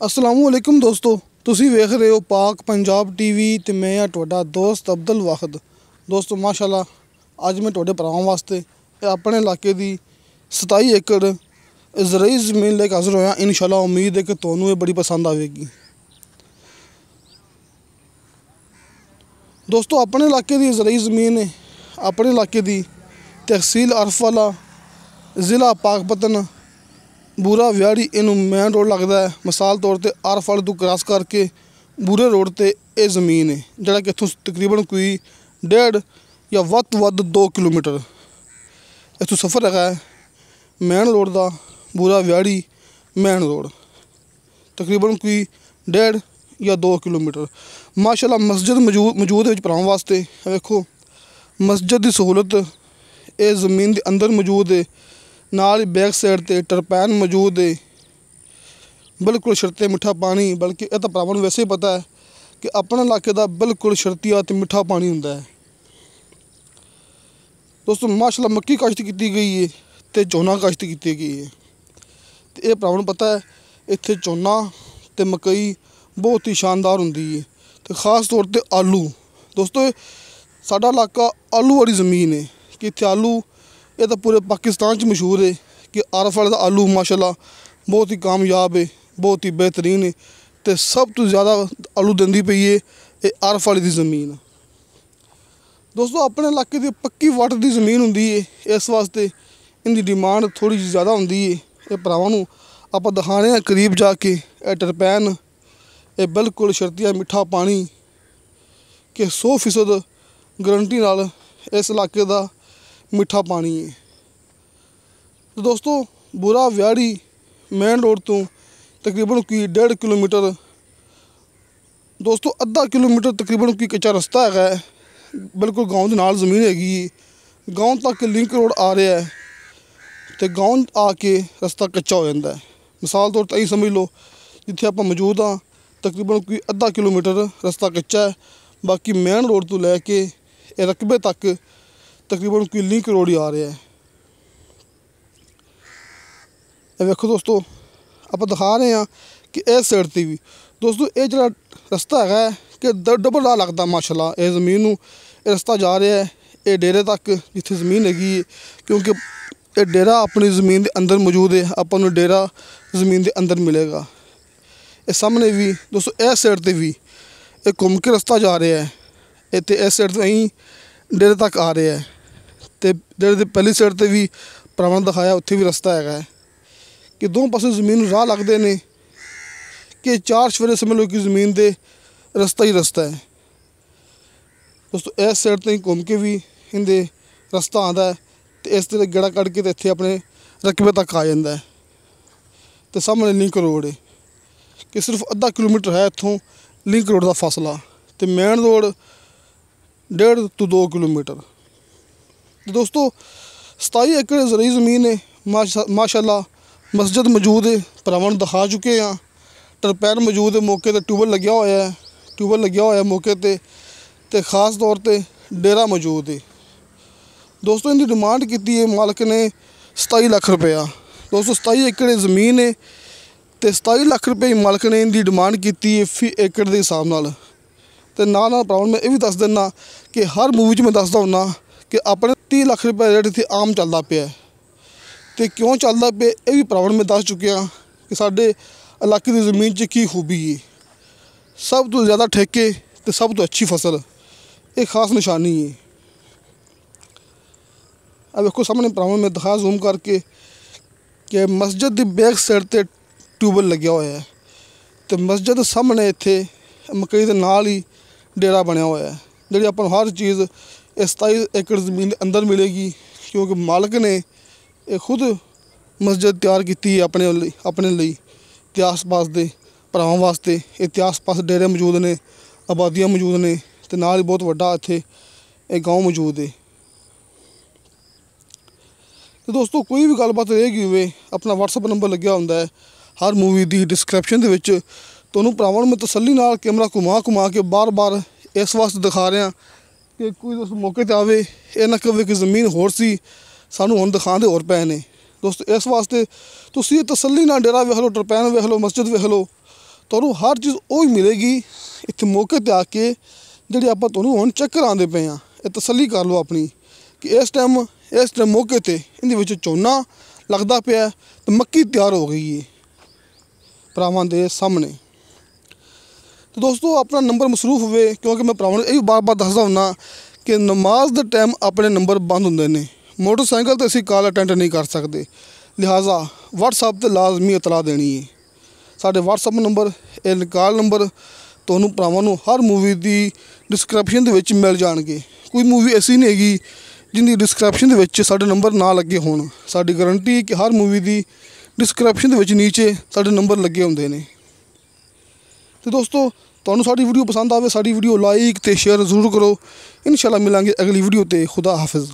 अस्सलामुअलैकुम दोस्तों, तुसी वेख रहे हो पाक पंजाब टीवी ते मैं हाँ तुहाडा दोस्त अब्दुल वाहिद। दोस्तों माशाअल्लाह अज मैं तुहाडे भरावां वास्ते अपने इलाके दी 27 एकड़ ज़रई ज़मीन लेके हाज़र होया। इंशाअल्लाह उम्मीद है कि तुहानूं ये बड़ी पसंद आवेगी। दोस्तों अपने इलाके दी ज़रई ज़मीन है, अपने इलाके दी तहसील अरफवाला, ज़िला पाकपतन, बूरा व्याड़ी इनू मेन रोड लगता है। मिसाल तौर पर अरफवाले तो क्रॉस करके बूरे रोड पर यह ज़मीन है जिहड़ा कि इत्थों तकरीबन कोई 1.5 या वध तो वध 2 किलोमीटर इत्थों सफ़र है मेन रोड का। बूरा व्याड़ी मेन रोड तकरीबन कोई 1.5 या 2 किलोमीटर। माशाअल्लाह मस्जिद मौजूद है भरावां वास्ते। वेखो मस्जिद की सहूलत ये ज़मीन के अंदर मौजूद है। नाल ही बैक साइड ते टरपैन मौजूद है, बिल्कुल शर्ते मिठा पानी। बल्कि यह तो भरावां नूं वैसे ही पता है कि अपने इलाके का बिल्कुल शर्तिया ते मिठा पानी हुंदा है। दोस्तों माशाअल्लाह मक्की काश्त की गई है तो झोना काश्त की गई है। तो यह भरावां नूं पता है इत्थे झोना ते मकई बहुत ही शानदार हुंदी है। तो खास तौर पर आलू। दोस्तों साडा इलाका आलू वाली ज़मीन है कि इत्थे आलू ये तो पूरे पाकिस्तान च मशहूर है कि अरफवाले दा आलू माशाअल्लाह बहुत ही कामयाब है, बहुत ही बेहतरीन है। तो सब तो ज़्यादा आलू दिंदी पई है ये अरफवाले दी ज़मीन। दोस्तों अपने इलाके दी पक्की वाटर दी ज़मीन हुंदी है, इस वास्ते इनकी डिमांड थोड़ी जी ज़्यादा हुंदी है। ये भरावां नूं आपां दिखाने करीब जाके ये टरपैन ये बिल्कुल शर्तिया मिठा पानी कि 100% गारंटी नाल इस इलाके का मिठा पानी है। तो दोस्तों बूरा व्याड़ी मेन रोड तो तकरीबन कोई 1.5 किलोमीटर, दोस्तों आधा किलोमीटर तकरीबन कोई कच्चा रस्ता है। बिल्कुल गाँव के नाल ज़मीन हैगी, गाँव तक लिंक रोड आ रहा है तो गाँव आके रस्ता कच्चा हो जाता है। मिसाल तौर पर समझ लो जिथे आप मौजूद हाँ तकरीबन कोई आधा किलोमीटर रस्ता कच्चा है। बाकी मेन रोड तो लैके रकबे तक तकरीबन कोई लिंक रोड ही आ रहा है। वेखो दोस्तों आप दिखा रहे हैं कि इस साइड से भी दोस्तों ये जो रस्ता है कि डबल राह लगता माशाअल्लाह। ये ज़मीन नूं रस्ता जा रहा है ये डेरे तक जिथे ज़मीन हैगी है, क्योंकि ये डेरा अपनी ज़मीन के अंदर मौजूद है। आपां नूं डेरा ज़मीन के अंदर मिलेगा। ये सामने भी दोस्तों इस साइड से भी ये घूम के रस्ता जा रहा है। इत्थे इस साइड से अं डेरे तक आ रहा है तो डेरे की पहली साइड से भी भरावां दिखाया उत्थे भी रस्ता है कि दो पासे ज़मीन राह लगते हैं कि 4 सवेरे समझ लो कि ज़मीन दे रस्ता ही रस्ता है। दोस्तों इस साइड से घूम के भी इनके रस्ता आता है तो इस तरह गेड़ा कढ़ के तो इत्थे अपने रकबे तक आ जाता है। तो सामने लिंक रोड है कि सिर्फ आधा किलोमीटर है इत्थों लिंक रोड का फासला। तो मेन रोड 1.5 तो 2 किलोमीटर। तो दोस्तों 27 एकड़ ज़रई ज़मीन है। माशाअल्लाह मस्जिद मौजूद है, भरावां दिखा चुके हैं। टरपैन मौजूद है, मौके पर ट्यूबल लग्या होया है मौके ते खास तौर पर डेरा मौजूद है। दोस्तों इनकी डिमांड की है मालक ने 27 लाख रुपया। दोस्तों 27 एकड़ ज़मीन है तो 27 लाख रुपये मालक ने इनकी डिमांड की है फी एकड़ के हिसाब नाल। तो नाल भरावां मैं ये भी दस दिना कि हर मूवी च मैं दसदा हुन्ना कि अपने 30 लाख रुपये रेट इत्थे आम चलता पिया तो क्यों चलता पे ये भी भरावां मैं दस चुकिया कि साडे इलाके की ज़मीन च की खूबी है। सब तो ज़्यादा ठेके तो सब तो अच्छी फसल, एक खास निशानी है। अब देखो सामने भरावां मैं दिखा जूम करके कि मस्जिद की बैक साइड ते ट्यूबल लग्या होया है। तो मस्जिद सामने इत्थे मकई के नाल ही डेरा बनया हुआ है जी अपन हर चीज़ इस 27 एकड़ ज़मीन के अंदर मिलेगी, क्योंकि मालक ने ये खुद मस्जिद तैयार की अपने लिए ते आस पास के भरावां वास्ते। इत्थे आस पास डेरे मौजूद ने, आबादियाँ मौजूद ने तो नाल ही बहुत वड्डा इत्थे एक गाँव मौजूद है। तो दोस्तों कोई भी गलबात रहेगी हुए अपना WhatsApp नंबर लग्या हुंदा है हर मूवी की डिस्क्रिप्शन दे विच। तुहानूं भरावां मैं तसल्ली नाल कैमरा घुमा के बार इस वास्ते दिखा रहा कि कोई दोस्त मौके पर आवे ये ना कहे कि ज़मीन होर सी सानूं हुण दिखांदे होर पए ने। दोस्तों इस वास्ते तुसीं तसल्ली नाल डेरा वेख लो, टरपैन वेख लो, मस्जिद वेख लो, ਤੁਹਾਨੂੰ ਹਰ ਚੀਜ਼ ਉਹ ਹੀ ਮਿਲੇਗੀ ਇੱਥੇ ਮੌਕੇ 'ਤੇ ਆ ਕੇ ਜਿਹੜੀ ਆਪਾਂ ਤੁਹਾਨੂੰ ਹੁਣ ਚੈੱਕ ਕਰਾਉਂਦੇ ਪਏ ਹਾਂ। ਇਹ ਤਸੱਲੀ ਕਰ ਲਓ ਆਪਣੀ ਕਿ ਇਸ ਟਾਈਮ ਮੌਕੇ 'ਤੇ ਇਹਦੇ ਵਿੱਚ ਝੋਨਾ ਲੱਗਦਾ ਪਿਆ ਅਤੇ ਮੱਕੀ ਤਿਆਰ ਹੋ ਗਈ ਹੈ ਭਰਾਵਾਂ ਦੇ ਸਾਹਮਣੇ। ਅਤੇ ਦੋਸਤੋ ਆਪਣਾ ਨੰਬਰ ਮਸਰੂਫ ਹੋਵੇ, ਕਿਉਂਕਿ ਮੈਂ ਭਰਾਵਾਂ ਨੂੰ ਇਹ ਵੀ ਬਾਰ-ਬਾਰ ਦੱਸਦਾ ਹੁੰਦਾ ਕਿ ਨਮਾਜ਼ ਦੇ ਟਾਈਮ ਆਪਣੇ ਨੰਬਰ ਬੰਦ ਹੁੰਦੇ ਨੇ। ਮੋਟਰਸਾਈਕਲ 'ਤੇ ਅਸੀਂ ਕਾਲ ਅਟੈਂਡ ਨਹੀਂ ਕਰ ਸਕਦੇ, ਲਿਹਾਜ਼ਾ WhatsApp 'ਤੇ ਲਾਜ਼ਮੀ ਇਤਲਾਹ ਦੇਣੀ ਹੈ। ਸਾਡੇ WhatsApp ਨੰਬਰ ਇਹ ਕਾਲ ਨੰਬਰ ਤੁਹਾਨੂੰ ਭਰਾਵਾਂ ਨੂੰ ਹਰ ਮੂਵੀ ਦੀ ਡਿਸਕ੍ਰਿਪਸ਼ਨ ਦੇ ਵਿੱਚ ਮਿਲ ਜਾਣਗੇ। ਕੋਈ ਮੂਵੀ ਐਸੀ ਨਹੀਂ ਹੈਗੀ ਜਿਹਦੀ ਡਿਸਕ੍ਰਿਪਸ਼ਨ ਦੇ ਵਿੱਚ ਸਾਡੇ ਨੰਬਰ ਨਾ ਲੱਗੇ ਹੋਣ। ਸਾਡੀ ਗਾਰੰਟੀ ਹੈ ਕਿ ਹਰ ਮੂਵੀ ਦੀ ਡਿਸਕ੍ਰਿਪਸ਼ਨ ਦੇ ਵਿੱਚ ਨੀਚੇ ਸਾਡੇ ਨੰਬਰ ਲੱਗੇ ਹੁੰਦੇ ਨੇ। ਅਤੇ ਦੋਸਤੋ ਤੁਹਾਨੂੰ ਸਾਡੀ ਵੀਡੀਓ ਪਸੰਦ ਆਵੇ, ਸਾਡੀ ਵੀਡੀਓ ਲਾਈਕ ਅਤੇ ਸ਼ੇਅਰ ਜ਼ਰੂਰ ਕਰੋ। ਇਨਸ਼ਾਅੱਲਾ ਮਿਲਾਂਗੇ ਅਗਲੀ ਵੀਡੀਓ 'ਤੇ। ਖੁਦਾ ਹਾਫਿਜ਼।